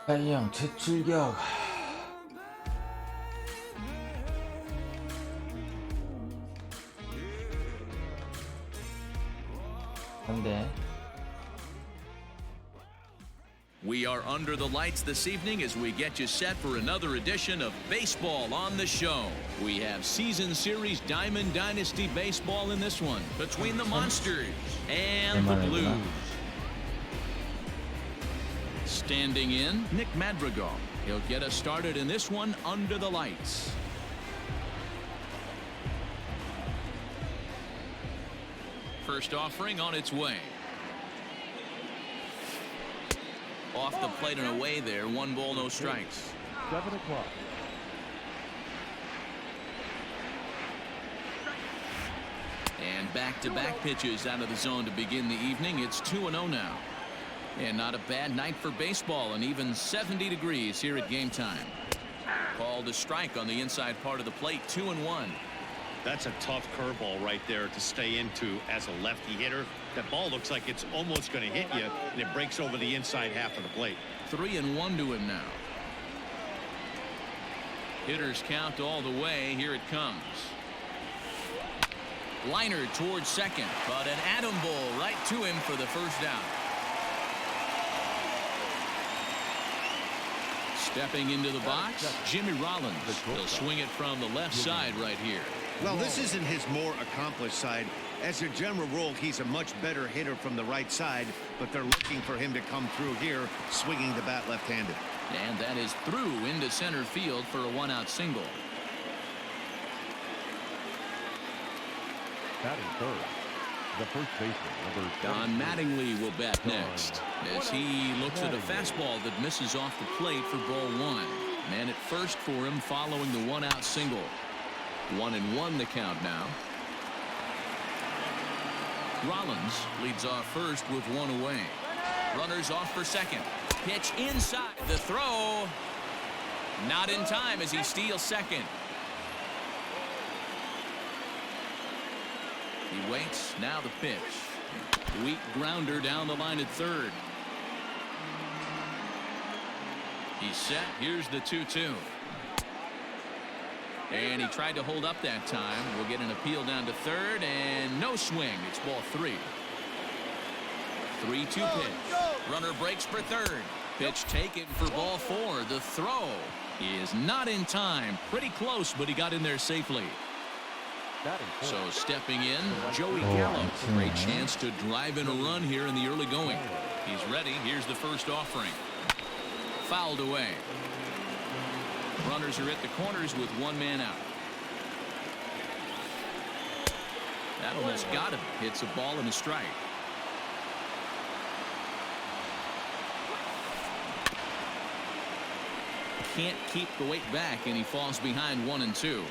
사이양 재출격. 근데 We are under the lights this evening as we get you set for another edition of Baseball on the Show. We have Season Series Diamond Dynasty Baseball in this one between the Monsters and the Blues. Standing in, Nick Madrigal. He'll get us started in this one under the lights. First offering on its way. Off the plate and away there. 1 ball, no strikes. 7 o'clock. And back-to-back pitches out of the zone to begin the evening. It's 2-0 now. And not a bad night for baseball, and even 70 degrees here at game time. Called a strike on the inside part of the plate. 2-1. That's a tough curveball right there to stay into as a lefty hitter. That ball looks like it's almost going to hit you, and it breaks over the inside half of the plate. 3-1 to him now. Hitters count all the way. Here it comes. Liner towards second, but an atom ball right to him for the first out. Stepping into the box, Jimmy Rollins. He'll swing it from the left side right here. Well, this isn't his more accomplished side. As a general rule, he's a much better hitter from the right side, but they're looking for him to come through here, swinging the bat left-handed. And that is through into center field for a 1-out single. Batting third, the first baseman, number Don Mattingly will bat next as he looks at a fastball that misses off the plate for ball 1. Man at first for him following the 1-out single. 1-1 the count now. Rollins leads off first with 1 away. Runners off for second. Pitch inside. The throw. Not in time as he steals second. He waits. Now the pitch. Weak grounder down the line at third. He's set. Here's the 2-2. And he tried to hold up that time. We'll get an appeal down to third, and no swing. It's ball 3. 3-2 pitch. Runner breaks for third. Pitch taken for ball 4. The throw is not in time. Pretty close, but he got in there safely. So stepping in, Joey Gallo. Great chance to drive in a run here in the early going. He's ready. Here's the first offering. Fouled away. Runners are at the corners with 1 man out. That almost got him. Hits a ball and a strike. Can't keep the weight back, and he falls behind 1-2.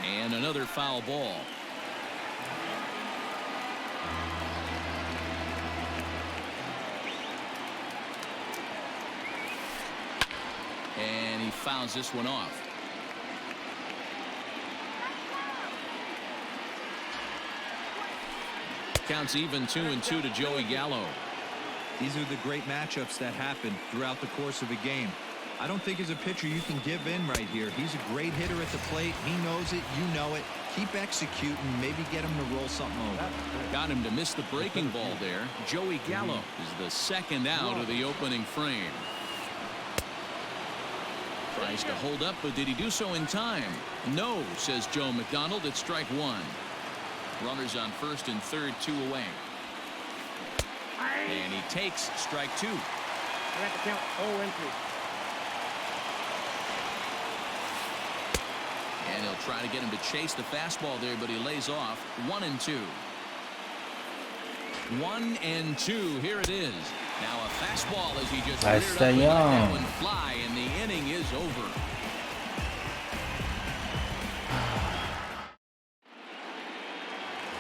And another foul ball. And he fouls this one off. Counts even 2-2 to Joey Gallo. These are the great matchups that happen throughout the course of a game. I don't think as a pitcher you can give in right here. He's a great hitter at the plate. He knows it. You know it. Keep executing. Maybe get him to roll something over. Got him to miss the breaking ball there. Joey Gallo is the second out of the opening frame. Tries to hold up, but did he do so in time? No, says Joe McDonald. It's strike 1. Runners on first and third, 2 away. And he takes strike 2. I got the count 0-2. And he'll try to get him to chase the fastball there, but he lays off. 1-2. 1-2. Here it is. Now a fastball as he just reared up and let that one fly, and the inning is over.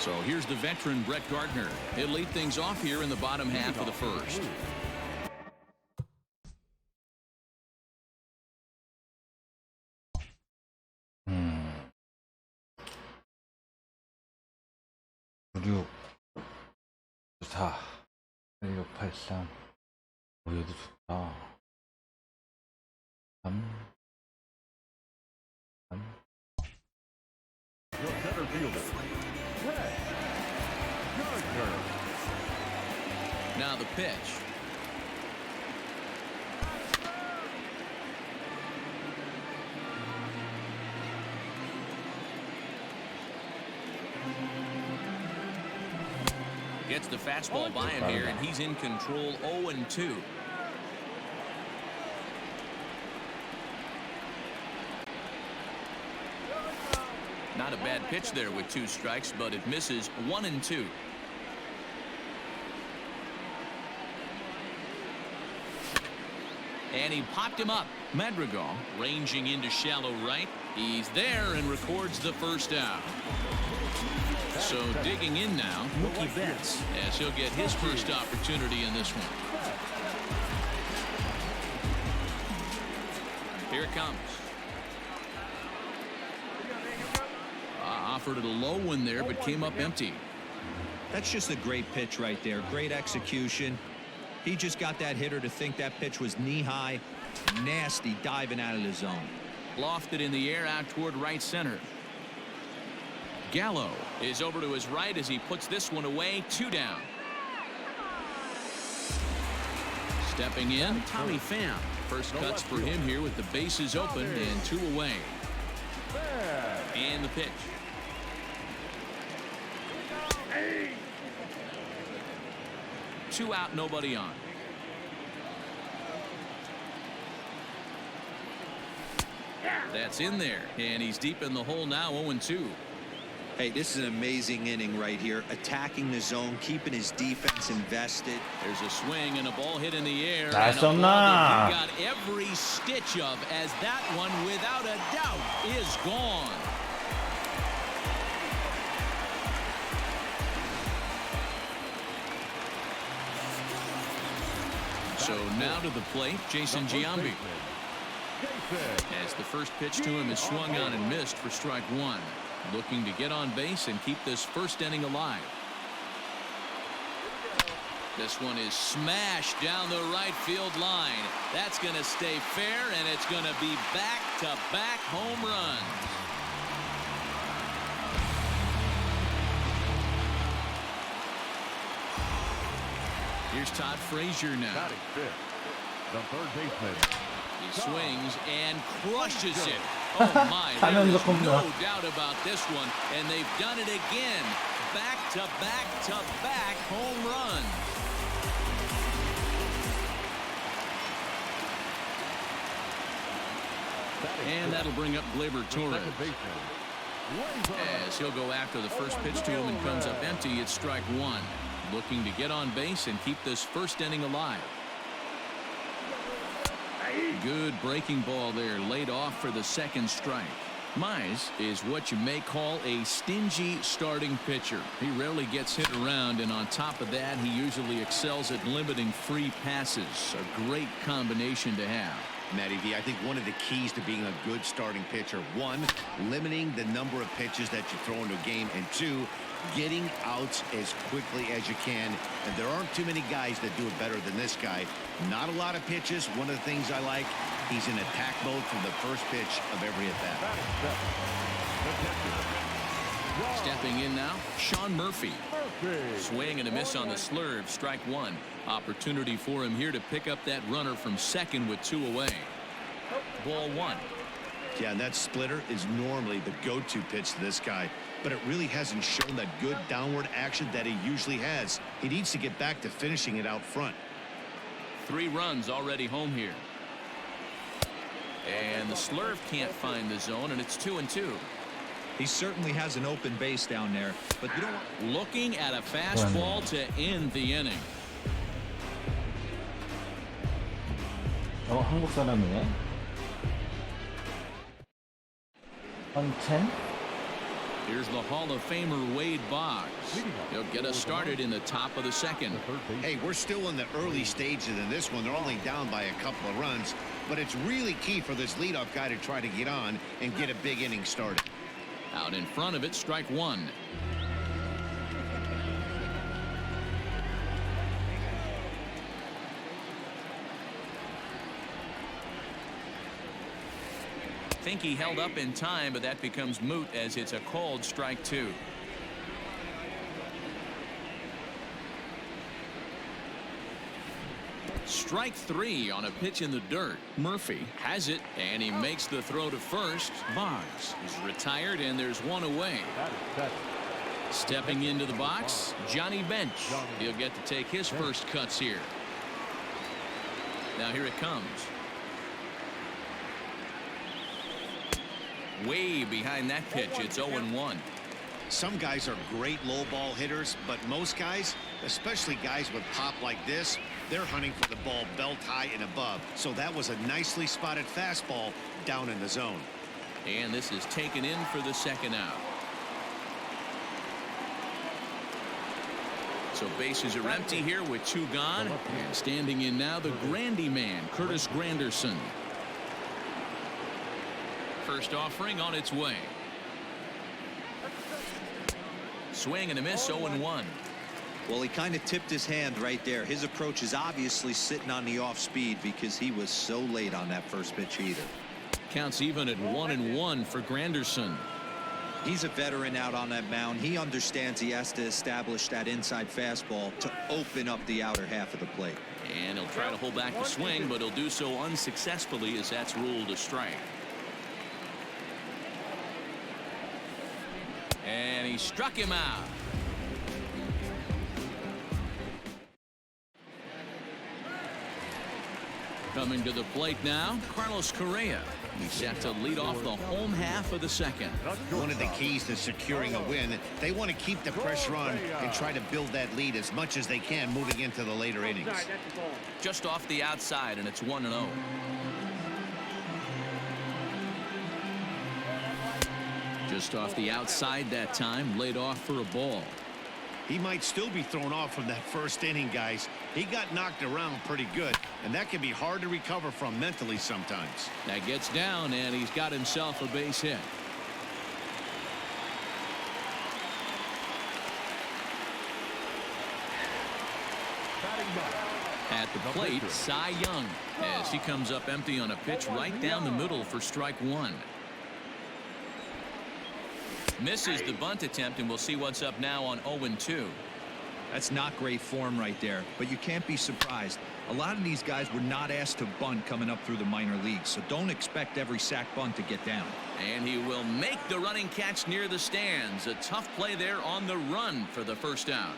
So here's the veteran Brett Gardner. He'll lead things off here in the bottom half of the first. 4 1683 얘도 좋다. 3 The center fielder, Red Gardner. Now the pitch. Gets the fastball by him here, and he's in control. 0-2. Not a bad pitch there with 2 strikes, but it misses. 1-2. And he popped him up. Madrigal ranging into shallow right. He's there and records the first out. So digging in now, Mookie Betts, as he'll get his first opportunity in this one. Here it comes. Offered it a low one there, but came up empty. That's just a great pitch right there. Great execution. He just got that hitter to think that pitch was knee-high. Nasty diving out of the zone. Lofted in the air out toward right center. Gallo is over to his right as he puts this one away. 2 down. Stepping in, Tommy Pham. First cuts for him here with the bases open and 2 away. And the pitch. Two out, nobody on. That's in there, and he's deep in the hole now. 0-2. Hey, this is an amazing inning right here. Attacking the zone, keeping his defense invested. There's a swing and a ball hit in the air. Nice and a ball that on he got every stitch of, as that one, without a doubt, is gone. So now to the plate, Jason Giambi. As the first pitch to him is swung on and missed for strike 1. Looking to get on base and keep this first inning alive. This one is smashed down the right field line. That's going to stay fair, and it's going to be back-to-back home runs. Here's Todd Frazier now. Batting fifth, the third baseman. He swings and crushes it. Oh my, there is no doubt about this one, and they've done it again. Back-to-back-to-back home runs. And that'll bring up Gleyber Torres. As he'll go after the first pitch to him and comes up empty, it's strike 1. Looking to get on base and keep this first inning alive. Good breaking ball there, laid off for the second strike. Mize is what you may call a stingy starting pitcher. He rarely gets hit around, and on top of that, he usually excels at limiting free passes. A great combination to have. Matty V, I think one of the keys to being a good starting pitcher, 1, limiting the number of pitches that you throw into a game, and 2, getting outs as quickly as you can. And there aren't too many guys that do it better than this guy. Not a lot of pitches. One of the things I like, he's in attack mode from the first pitch of every at-bat. Stepping in now, Sean Murphy. Swing and a miss on the slurve. Strike 1. Opportunity for him here to pick up that runner from second with 2 away. Ball 1. Yeah, and that splitter is normally the go-to pitch to this guy, but it really hasn't shown that good downward action that he usually has. He needs to get back to finishing it out front. 3 runs already home here. And the slurve can't find the zone, and it's 2-2. He certainly has an open base down there, but you don't. Looking at a fastball to end the inning. 한국 사람이네. 110. Here's the Hall of Famer Wade Boggs. He'll get us started in the top of the second. Hey, we're still in the early stages in this one. They're only down by a couple of runs, but it's really key for this leadoff guy to try to get on and get a big inning started. Out in front of it, strike 1. think he held up in time, but that becomes moot as it's a called strike 2. Strike 3 on a pitch in the dirt. Murphy has it, and he makes the throw to first. Boggs is retired, and there's one away. Stepping into the box, Johnny Bench. He'll get to take his first cuts here. Now here it comes. Way behind that pitch. It's 0-1. Some guys are great low ball hitters, but most guys, especially guys with pop like this, they're hunting for the ball belt high and above. So that was a nicely spotted fastball down in the zone. And this is taken in for the second out. So bases are empty here with 2 gone. And standing in now, the Grandy man, Curtis Granderson. First offering on its way. Swing and a miss, 0-1. Well, he kind of tipped his hand right there. His approach is obviously sitting on the off speed because he was so late on that first pitch either. Counts even at 1-1 for Granderson. He's a veteran out on that mound. He understands he has to establish that inside fastball to open up the outer half of the plate. And he'll try to hold back the swing, but he'll do so unsuccessfully as that's ruled a strike. And he struck him out. Coming to the plate now, Carlos Correa. He's set to lead off the home half of the second. One of the keys to securing a win, they want to keep the pressure on and try to build that lead as much as they can moving into the later innings. Just off the outside, and it's 1-0. Just off the outside that time, laid off for a ball. He might still be thrown off from that first inning, guys. He got knocked around pretty good, and that can be hard to recover from mentally sometimes. That gets down, and he's got himself a base hit. At the plate, Cy Young, as he comes up empty on a pitch right down the middle for strike 1. Misses the bunt attempt, and we'll see what's up now on 0-2. That's not great form right there, but you can't be surprised. A lot of these guys were not asked to bunt coming up through the minor leagues, so don't expect every sac bunt to get down. And he will make the running catch near the stands. A tough play there on the run for the first out.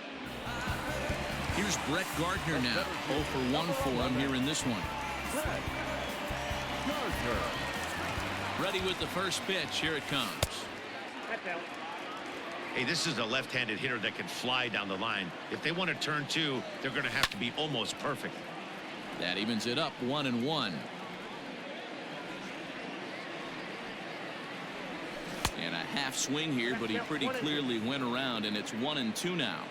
Here's Brett Gardner now. 0 for 1 for him here in this one. Ready with the first pitch. Here it comes. Hey, this is a left-handed hitter that can fly down the line. If they want to turn 2, they're going to have to be almost perfect. That evens it up 1-1. And a half swing here, but he pretty clearly went around, and it's 1-2 now.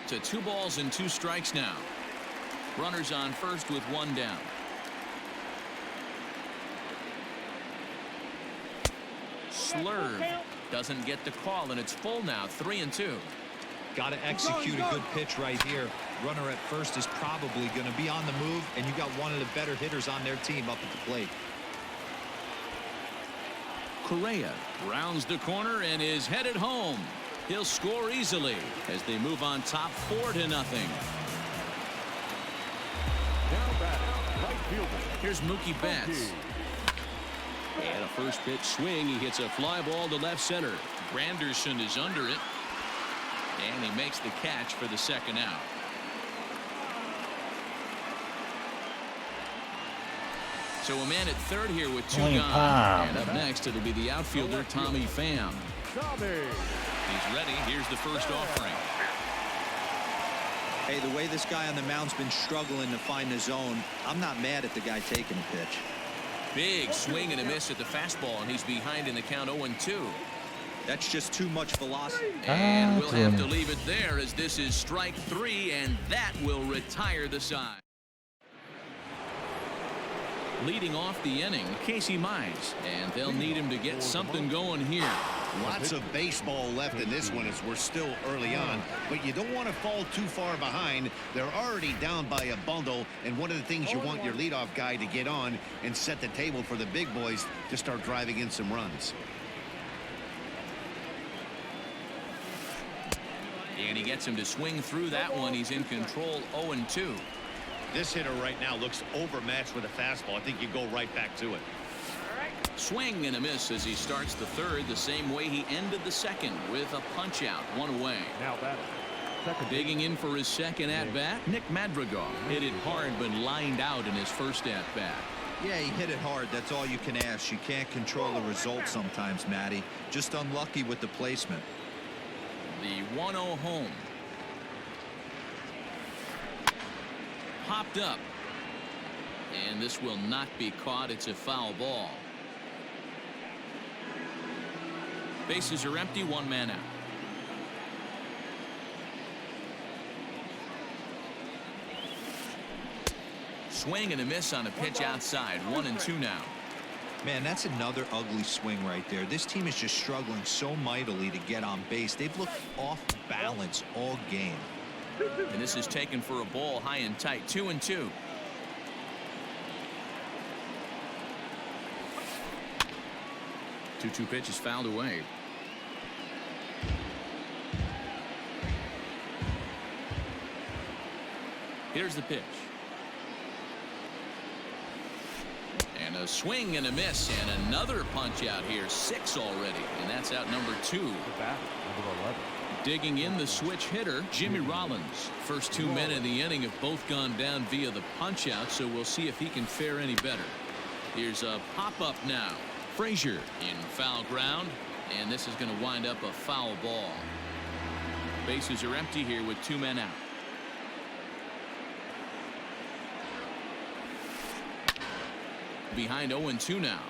To 2 balls and 2 strikes now. Runners on first with 1 down. Slurve doesn't get the call, and it's full now. 3-2. Got to execute a good pitch right here. Runner at first is probably going to be on the move, and you got one of the better hitters on their team up at the plate. Correa rounds the corner and is headed home. He'll score easily as they move on top 4-0. Here's Mookie Betts. And a first pitch swing. He hits a fly ball to left center. Granderson is under it. And he makes the catch for the second out. So a man at third here with 2 gone. And up next, it'll be the outfielder, Tommy Pham. He's ready. Here's the first offering. Hey, the way this guy on the mound's been struggling to find the zone, I'm not mad at the guy taking a pitch. Big swing and a miss at the fastball, and he's behind in the count 0-2. That's just too much velocity. And we'll have to leave it there as this is strike 3, and that will retire the side. Leading off the inning, Casey Mize, and they'll need him to get something going here. Lots of baseball left in this one as we're still early on, but you don't want to fall too far behind. They're already down by a bundle, and one of the things you want your leadoff guy to get on and set the table for the big boys to start driving in some runs. And he gets him to swing through that one. He's in control, 0-2. This hitter right now looks overmatched with a fastball. I think you go right back to it. Swing and a miss as he starts the third the same way he ended the second with a punch out, 1 away. Now batting. Second. Digging in for his second at bat, Nick Madrigal hit it hard but lined out in his first at bat. Yeah, he hit it hard. That's all you can ask. You can't control the result sometimes, Matty. Just unlucky with the placement. The 1-0 home. Popped up. And this will not be caught. It's a foul ball. Bases are empty, 1 man out. Swing and a miss on a pitch outside, 1-2 now. Man, that's another ugly swing right there. This team is just struggling so mightily to get on base. They've looked off balance all game. And this is taken for a ball high and tight, 2-2. Two pitches fouled away. Here's the pitch. And a swing and a miss and another punch out here. 6 already. And that's out number 2. The batter, number 11. Digging in the switch hitter, Jimmy Rollins. First 2 men in the inning have both gone down via the punch out, so we'll see if he can fare any better. Here's a pop-up now. Frazier in foul ground, and this is going to wind up a foul ball. Bases are empty here with 2 men out. Behind 0-2 now.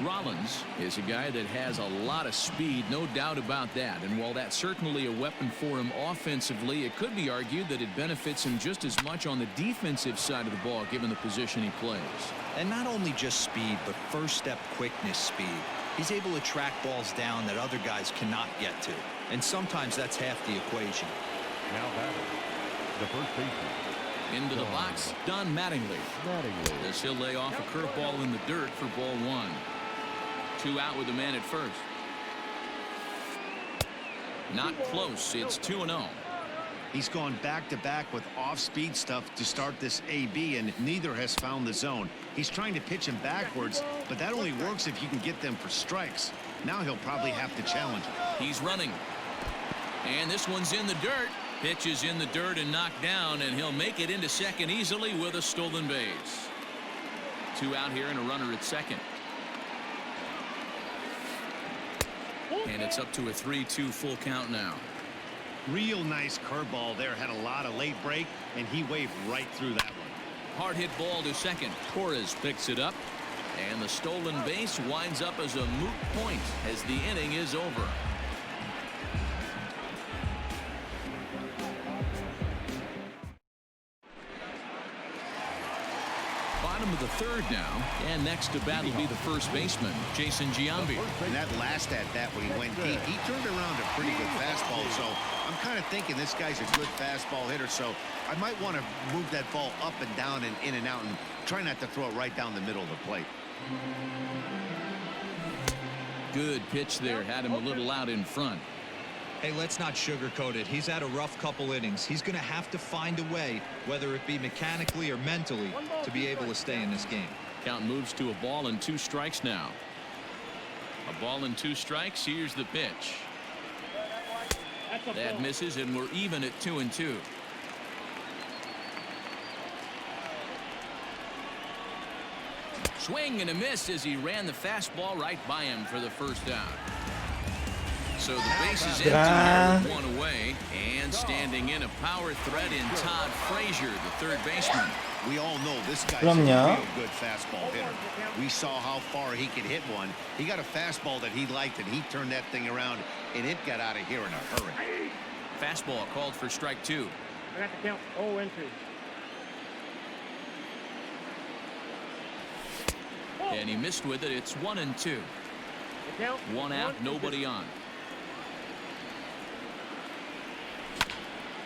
Rollins is a guy that has a lot of speed, no doubt about that. And while that's certainly a weapon for him offensively, it could be argued that it benefits him just as much on the defensive side of the ball, given the position he plays. And not only just speed, but first step quickness speed. He's able to track balls down that other guys cannot get to. And sometimes that's half the equation. Now batting. The first baseman. Into the box, Don Mattingly. As he'll lay off a curveball in the dirt for ball 1. 2 out with the man at first. Not close. It's 2-0. He's gone back-to-back with off-speed stuff to start this AB, and neither has found the zone. He's trying to pitch him backwards, but that only works if you can get them for strikes. Now he'll probably have to challenge him. He's running. And this one's in the dirt. Pitch is in the dirt and knocked down, and he'll make it into second easily with a stolen base. 2 out here and a runner at second. And it's up to a 3-2 full count now. Real nice curveball there. Had a lot of late break, and he waved right through that one. Hard hit ball to second. Torres picks it up, and the stolen base winds up as a moot point as the inning is over. Bottom of the third now, and next to bat will be the first baseman, Jason Giambi. And that last at bat when he went deep, he turned around a pretty good fastball. So I'm kind of thinking this guy's a good fastball hitter. So I might want to move that ball up and down and in and out and try not to throw it right down the middle of the plate. Good pitch there. Had him a little out in front. Hey, let's not sugarcoat it. He's had a rough couple innings. He's going to have to find a way, whether it be mechanically or mentally, to be able to stay in this game. Count moves to a ball and 2 strikes now. A ball and 2 strikes. Here's the pitch. That misses, and we're even at 2-2. Swing and a miss as he ran the fastball right by him for the first out. So the base is empty here with 1 away, and standing in a power threat in Todd Frazier, the third baseman. We all know this guy's a real good fastball hitter. We saw how far he could hit one. He got a fastball that he liked, and he turned that thing around, and it got out of here in a hurry. Fastball called for strike 2. I got the count 0-2. And he missed with it. It's 1-2. The count. One out, 1-2. nobody on.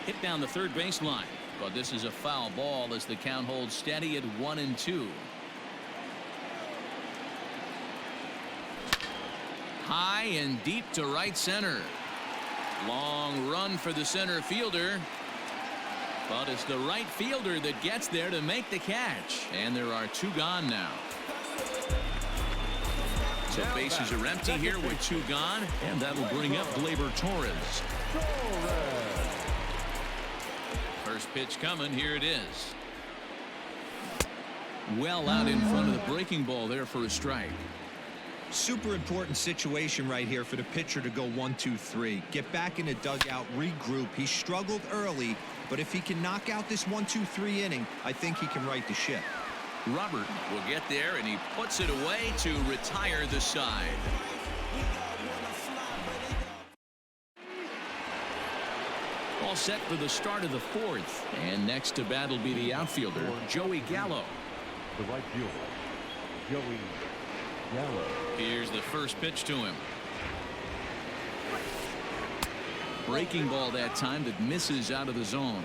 Hit down the third baseline, but this is a foul ball as the count holds steady at 1-2. High and deep to right center. Long run for the center fielder. But it's the right fielder that gets there to make the catch. And there are 2 gone now. So bases are empty here with 2 gone. And that'll bring up Gleyber Torres. First pitch coming. Here it is. Well out in front of the breaking ball there for a strike. Super important situation right here for the pitcher to go 1-2-3. Get back in the dugout, regroup. He struggled early, but if he can knock out this 1-2-3 inning, I think he can right the ship. Robert will get there, and he puts it away to retire the side. All set for the start of the 4th. And next to bat will be the outfielder, Joey Gallo. The right fielder, Joey Gallo. Here's the first pitch to him. Breaking ball that time that misses out of the zone.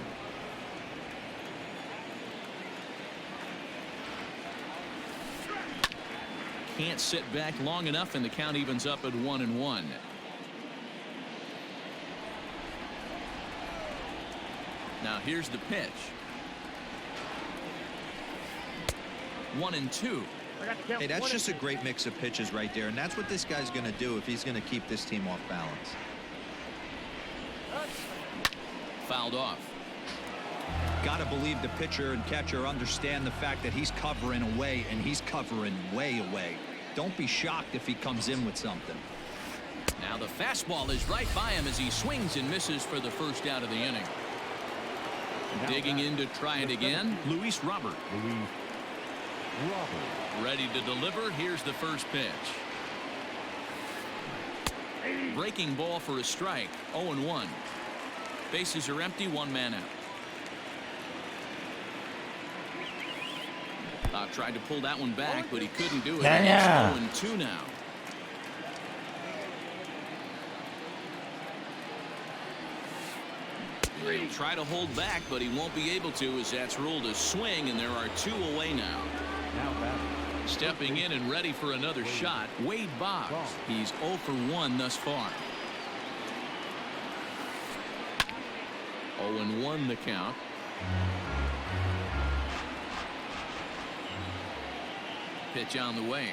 Can't sit back long enough, and the count evens up at 1-1. Now here's the pitch. 1-2. Hey, that's just a great mix of pitches right there, and that's what this guy's going to do if he's going to keep this team off balance. Fouled off. Got to believe the pitcher and catcher understand the fact that he's covering away, and he's covering way away. Don't be shocked if he comes in with something. Now the fastball is right by him as he swings and misses for the first out of the inning. Digging in to try it again, Luis Robert. Ready to deliver. Here's the first pitch. Breaking ball for a strike. 0-1. Bases are empty. 1 man out. Tried to pull that one back, but he couldn't do it. Yeah. It's 0-2 now. He'll try to hold back, but he won't be able to, as that's ruled a swing, and there are 2 away now. Stepping in and ready for another shot, Wade Boggs. He's 0 for 1 thus far. 0-1 the count. Pitch on the way.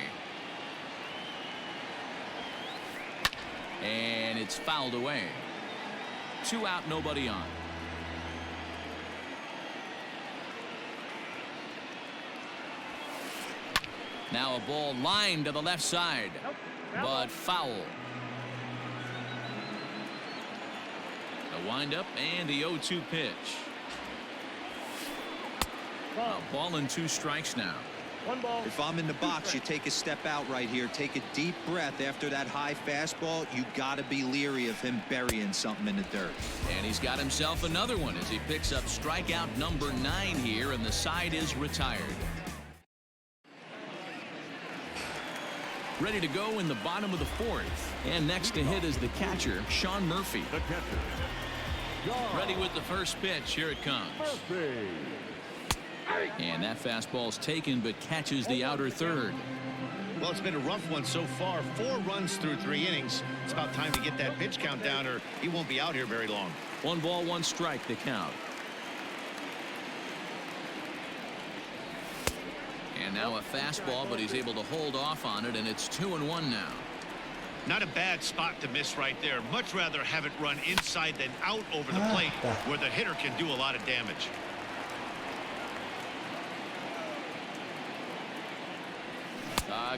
And it's fouled away. 2 out, nobody on. Now a ball lined to the left side, but foul. A windup and the 0-2 pitch. A ball and 2 strikes now. 1 ball. If I'm in the box, you take a step out right here. Take a deep breath after that high fastball. You got to be leery of him burying something in the dirt. And he's got himself another one as he picks up strikeout number 9 here, and the side is retired. Ready to go in the bottom of the 4th. And next to hit is the catcher, Sean Murphy. The catcher, Ready with the first pitch. Here it comes. Murphy. And that fastball's taken, but catches the outer third. Well, it's been a rough one so far. 4 runs through 3 innings. It's about time to get that pitch count down, or he won't be out here very long. 1 ball, 1 strike, the count. And now a fastball, but he's able to hold off on it, and it's 2-1 now. Not a bad spot to miss right there. Much rather have it run inside than out over the plate, where the hitter can do a lot of damage.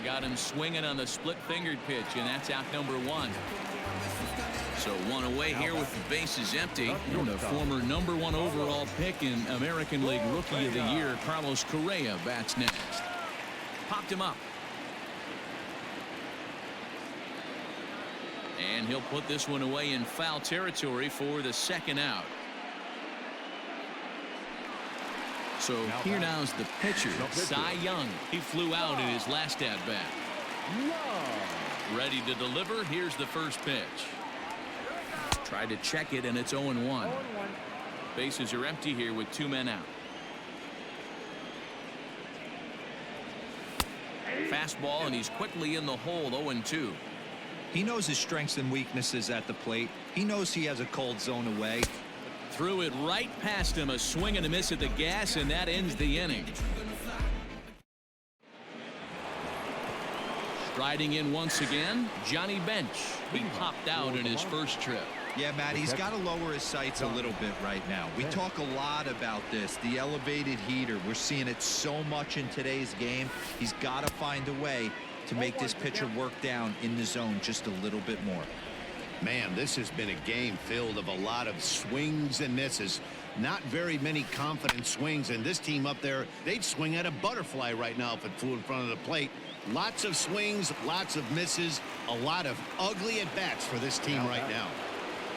Got him swinging on the split-fingered pitch, and that's out number 1. So 1 away here with the bases empty. And the former number 1 overall pick in American League Rookie of the Year, Carlos Correa, bats next. Popped him up. And he'll put this one away in foul territory for the 2nd out. So here now's the pitcher, Cy Young. He flew out in his last at-bat. Ready to deliver. Here's the first pitch. Tried to check it, and it's 0-1. Bases are empty here with 2 men out. Fastball, and he's quickly in the hole. 0-2. He knows his strengths and weaknesses at the plate. He knows he has a cold zone away. Threw it right past him. A swing and a miss at the gas, and that ends the inning. Striding in once again, Johnny Bench. He popped out in his first trip. Yeah, Matt, he's got to lower his sights a little bit right now. We talk a lot about this, the elevated heater. We're seeing it so much in today's game. He's got to find a way to make this pitcher work down in the zone just a little bit more. Man, this has been a game filled of a lot of swings and misses. Not very many confident swings, and this team up there, they'd swing at a butterfly right now if it flew in front of the plate. Lots of swings, lots of misses, a lot of ugly at-bats for this team right now.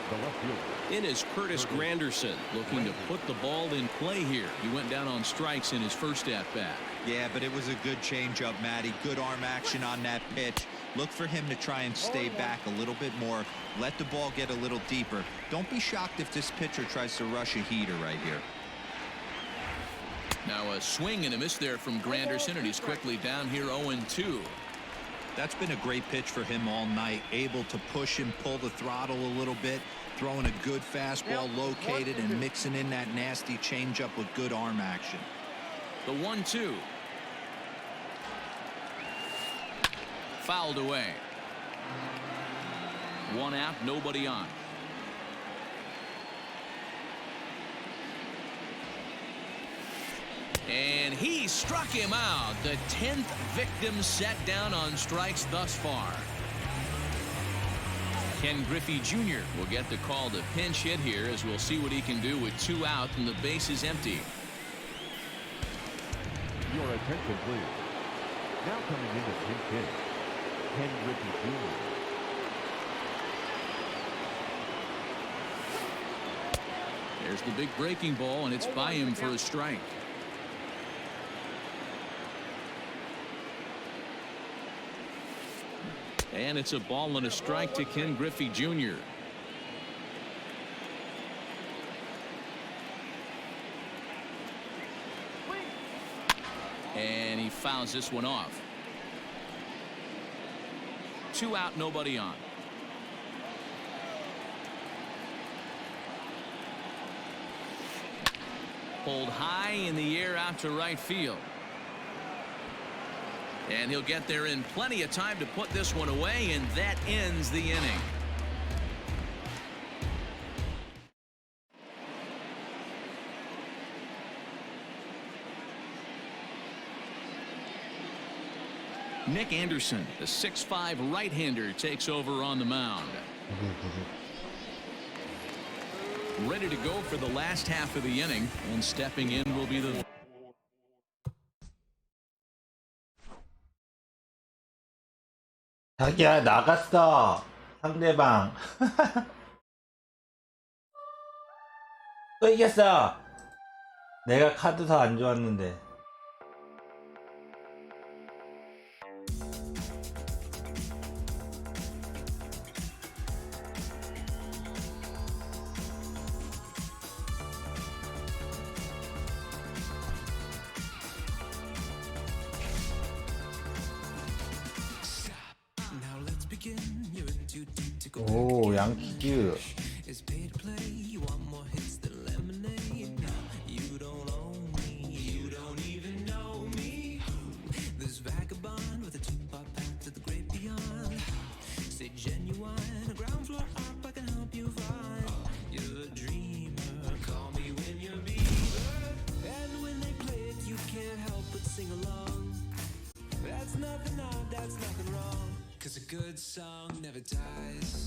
The left fielder. In is Curtis Granderson, looking to put the ball in play here. He went down on strikes in his first at-bat. Yeah, but it was a good changeup, Matty. Good arm action on that pitch. Look for him to try and stay back a little bit more. Let the ball get a little deeper. Don't be shocked if this pitcher tries to rush a heater right here. Now a swing and a miss there from Granderson, and he's quickly down here 0-2. That's been a great pitch for him all night. Able to push and pull the throttle a little bit. Throwing a good fastball located and mixing in that nasty changeup with good arm action. The 1-2. Fouled away. 1 out, nobody on. And he struck him out. The 10th victim set down on strikes thus far. Ken Griffey Jr. will get the call to pinch hit here, as we'll see what he can do with 2 out and the base is empty. Your attention, please. Now coming in to pinch hit, Ken Griffey Jr. There's the big breaking ball, and it's by him for a strike. And it's a ball and a strike to Ken Griffey Jr. And he fouls this one off. 2 out, nobody on. Pulled high in the air out to right field. And he'll get there in plenty of time to put this one away, and that ends the inning. Nick Anderson, the 6'5" right-hander, takes over on the mound. Ready to go for the last half of the inning, and stepping in will be the 자기야 나갔어 상대방. 또 이겼어. 내가 카드 더 안 좋았는데. 오 양키즈. That's nothing wrong, that's nothing wrong. 'Cause a good song never dies.